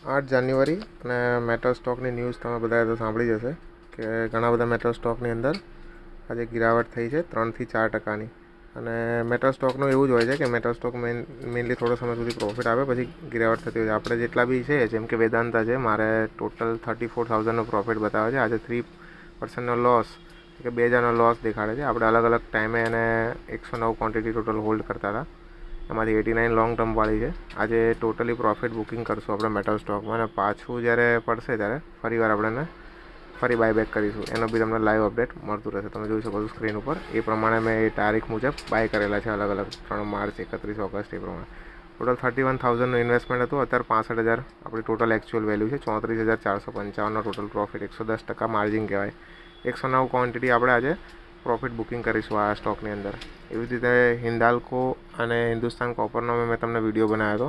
8 જાન્યુઆરી અને metal સ્ટોકની news તમે બધાએ તો સાંભળી જ હશે કે ઘણા બધા મેટલ સ્ટોકની અંદર આજે ગિરાવટ થઈ છે 3 થી 4%ની. અને મેટલ સ્ટોકનું એવું જ હોય છે કે મેટલ સ્ટોક મેઇનલી થોડો સમય સુધી પ્રોફિટ આવે પછી ગિરાવટ થતી હોય છે. આપણે જેટલા બી છે જેમ કે વેદાંતા છે, મારે ટોટલ 34,000નો પ્રોફિટ બતાવે છે. આજે 3%નો લોસ કે 2,000નો લોસ દેખાડે છે. આપણે અલગ અલગ ટાઈમે એને 109 ક્વોન્ટિટી ટોટલ હોલ્ડ કરતા હતા, એમાંથી 89 લોંગ ટર્મવાળી છે. આજે ટોટલી પ્રોફિટ બુકિંગ કરશું આપણે મેટલ સ્ટોકમાં, અને પાછું જ્યારે પડશે ત્યારે ફરીવાર આપણે ફરી બાયબેક કરીશું. એનો બી તમને લાઈવ અપડેટ મળતું રહેશે. તમે જોઈ શકો છો સ્ક્રીન ઉપર. એ પ્રમાણે મેં એ તારીખ મુજબ બાય કરેલા છે અલગ અલગ 3 માર્ચ, 31 ઓગસ્ટ, એ પ્રમાણે. ટોટલ 31,000નું ઇન્વેસ્ટમેન્ટ હતું. અત્યારે 65,000 આપણી ટોટલ એકચ્યુઅલ વેલ્યુ છે. 34,455નો ટોટલ પ્રોફિટ, 110% માર્જિન કહેવાય. 109 ક્વોન્ટિટી આપણે આજે પ્રોફિટ બુકિંગ કરીશું આ સ્ટોકની અંદર. એવી જ રીતે હિન્દાલ્કો અને હિન્દુસ્તાન કોપરનો મેં તમને વિડીયો બનાવ્યો હતો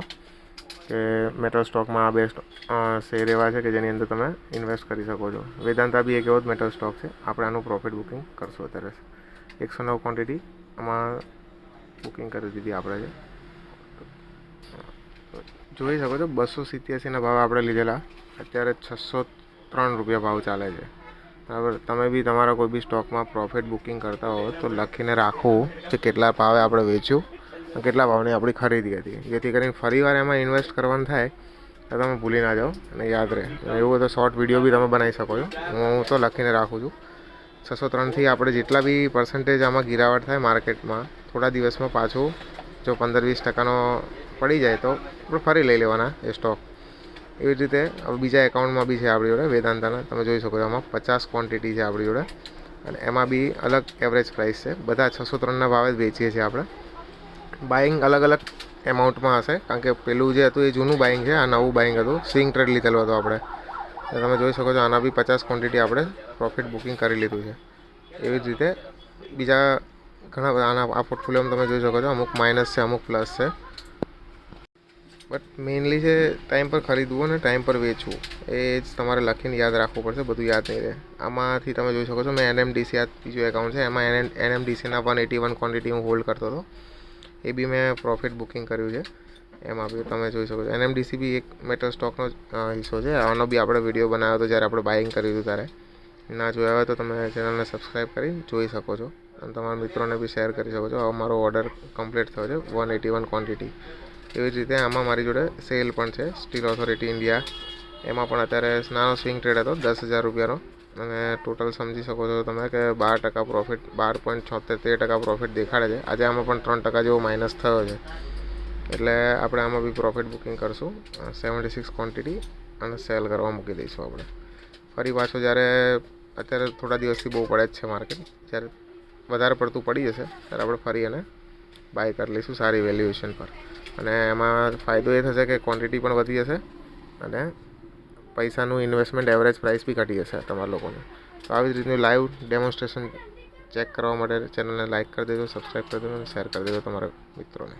કે મેટલ સ્ટોકમાં આ બે શેર એવા છે કે જેની અંદર તમે ઇન્વેસ્ટ કરી શકો છો. વેદાંતા બી એક એવો જ મેટલ સ્ટોક છે. આપણે આનું પ્રોફિટ બુકિંગ કરશું અત્યારે. 109 ક્વોન્ટિટી આમાં બુકિંગ કરી દીધી આપણે. જોઈ શકો છો 287ના ભાવ આપણે લીધેલા. અત્યારે 603 રૂપિયા ભાવ ચાલે છે. બરાબર. તમે બી તમારા કોઈ બી સ્ટોકમાં પ્રોફિટ બુકિંગ કરતા હો તો લખીને રાખવું કે કેટલા ભાવે આપણે વેચ્યું અને કેટલા ભાવની આપણી ખરીદી હતી, જેથી કરીને ફરીવાર એમાં ઇન્વેસ્ટ કરવાનું થાય તો તમે ભૂલી ના જાઓ અને યાદ રહે. એવું બધો શોર્ટ વિડીયો બી તમે બનાવી શકો છો. હું તો લખીને રાખું છું. 603થી આપણે જેટલા બી પર્સન્ટેજ આમાં ગિરાવટ થાય માર્કેટમાં થોડા દિવસમાં પાછું જો 15-20%નો પડી જાય તો આપણે ફરી લઈ લેવાના એ સ્ટોક. એવી જ રીતે હવે બીજા એકાઉન્ટમાં બી છે આપણી જોડે વેદાંતાના. તમે જોઈ શકો છો આમાં 50 ક્વોન્ટિટી છે આપણી જોડે, અને એમાં બી અલગ એવરેજ પ્રાઇસ છે. બધા 603ના ભાવે જ વેચીએ છીએ આપણે. બાઇંગ અલગ અલગ એમાઉન્ટમાં હશે, કારણ કે પેલું જે હતું એ જૂનું બાઇંગ છે, આ નવું બાઇંગ હતું. સ્વિંગ ટ્રેડ લીધેલું હતું આપણે. તમે જોઈ શકો છો આના બી 50 ક્વોન્ટિટી આપણે પ્રોફિટ બુકિંગ કરી લીધું છે. એવી જ રીતે બીજા ઘણા બધા આના આ પોર્ટફોલિયોમાં તમે જોઈ શકો છો અમુક માઇનસ છે, અમુક પ્લસ છે. બટ મેઇનલી છે ટાઈમ પર ખરીદવું અને ટાઈમ પર વેચવું. એ જ તમારે લખીને યાદ રાખવું પડશે, બધું યાદ નહીં રહે. આમાંથી તમે જોઈ શકો છો મેં NMDC આ બીજું એકાઉન્ટ છે, એમાં NMDCના 181 ક્વોન્ટિટી હું હોલ્ડ કરતો હતો. એ બી મેં પ્રોફિટ બુકિંગ કર્યું છે. એમાં બી તમે જોઈ શકો છો NMDC બી એક મેટલ સ્ટોકનો હિસ્સો છે. આનો બી આપણે વિડીયો બનાવ્યો હતો જ્યારે આપણે બાઇંગ કર્યું હતું ત્યારે. ના જોયા હોય તો તમે ચેનલને સબસ્ક્રાઈબ કરી જોઈ શકો છો અને તમારા મિત્રોને બી શેર કરી શકો છો. હવે મારો ઓર્ડર કમ્પ્લીટ થયો છે 181 ક્વોન્ટિટી. એવી જ રીતે આમાં મારી જોડે સેલ પણ છે સ્ટીલ ઓથોરિટી ઇન્ડિયા. એમાં પણ અત્યારે નાનો સ્વિંગ ટ્રેડ હતો 10,000 રૂપિયાનો, અને ટોટલ સમજી શકો છો તમે કે 12% પ્રોફિટ, 12.76% પ્રોફિટ દેખાડે છે. આજે આમાં પણ 3% જેવો માઇનસ થયો છે. એટલે આપણે આમાં બી પ્રોફિટ બુકિંગ કરશું 76 ક્વોન્ટિટી અને સેલ કરવા મૂકી દઈશું આપણે. ફરી પાછો જ્યારે અત્યારે થોડા દિવસથી બહુ પડે જ છે માર્કેટ, જ્યારે વધારે પડતું પડી જશે ત્યારે આપણે ફરી એને બાય કરી લઈશું સારી વેલ્યુએશન પર. અને એમાં ફાયદો એ થશે કે ક્વોન્ટિટી પણ વધી જશે અને પૈસાનું ઇન્વેસ્ટમેન્ટ એવરેજ પ્રાઇસ બી ઘટી જશે તમારા લોકોને. તો આવી જ રીતનું લાઈવ ડેમોન્સ્ટ્રેશન ચેક કરવા માટે ચેનલને લાઇક કરી દેજો, સબસ્ક્રાઈબ કરી દેજો અને શેર કરી દેજો તમારા મિત્રોને.